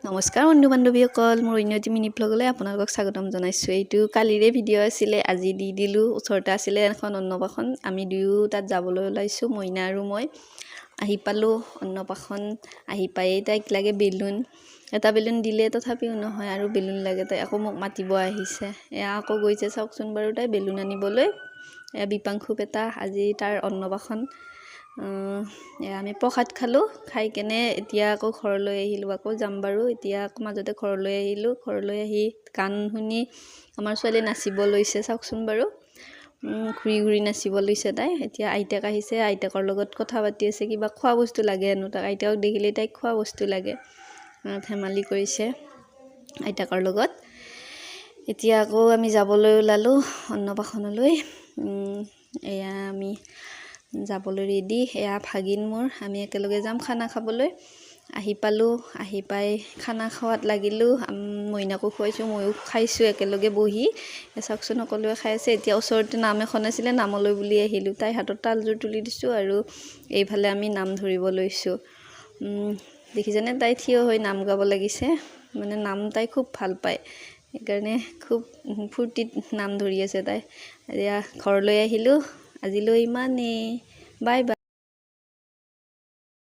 নমস্কাৰ বন্ধু বান্ধৱীসকল, মোৰ অন্যটি মিনি ব্লগলৈ আপোনালোকক স্বাগতম জনাইছোঁ। এইটো কালিৰে ভিডিঅ' আছিলে, আজি দি দিলোঁ। ওচৰতে আছিলে এখন অন্নপ্ৰাশন, আমি দুয়ো তাত যাবলৈ ওলাইছোঁ, মইনা আৰু মই। আহি পালোঁ অন্নপ্ৰাশন, আহি পায়েই তাইক লাগে বেলুন। এটা বেলুন দিলে তথাপিও নহয়, আৰু বেলুন লাগে। তাই আকৌ মোক মাতিব আহিছে, এয়া আকৌ গৈছে চাওকচোন বাৰু তাই বেলুন আনিবলৈ। এয়া বিপাংশু বেটা, আজি তাৰ অন্নপ্ৰাশন। আমি প্ৰসাদ খালোঁ, খাই কেনে এতিয়া আকৌ ঘৰলৈ আহিলোঁ। আকৌ যাম বাৰু, এতিয়া আকৌ মাজতে ঘৰলৈ আহিলোঁ। ঘৰলৈ আহি গান শুনি আমাৰ ছোৱালী নাচিব লৈছে, চাওকচোন বাৰু। ঘূৰি ঘূৰি নাচিব লৈছে তাই। এতিয়া আইতাক আহিছে, আইতাকৰ লগত কথা পাতি আছে, কিবা খোৱা বস্তু লাগে হেনো তাক। আইতাকক দেখিলেই তাইক খোৱা বস্তু লাগে, ধেমালি কৰিছে আইতাকৰ লগত। এতিয়া আকৌ আমি যাবলৈ ওলালোঁ অন্নপ্ৰাশনলৈ। এয়া আমি যাবলৈ ৰেডি। এয়া ভাগিন মোৰ, আমি একেলগে যাম খানা খাবলৈ। আহি পালোঁ, আহি পাই খানা খোৱাত লাগিলোঁ। মইনাকো খুৱাইছোঁ, ময়ো খাইছোঁ একেলগে বহি। চাওকচোন সকলোৱে খাই আছে। এতিয়া ওচৰতে নাম এখন আছিলে, নামলৈ বুলি আহিলোঁ। তাই হাতত তালযোৰ তুলি দিছোঁ, আৰু এইফালে আমি নাম ধৰিব লৈছোঁ। দেখিছেনে, তাই থিয় হৈ নাম গাব লাগিছে। মানে নাম তাই খুব ভাল পায়, সেইকাৰণে খুব ফূৰ্তিত নাম ধৰি আছে তাই। এতিয়া ঘৰলৈ আহিলোঁ, আজিলৈ ইমানেই। Bye bye.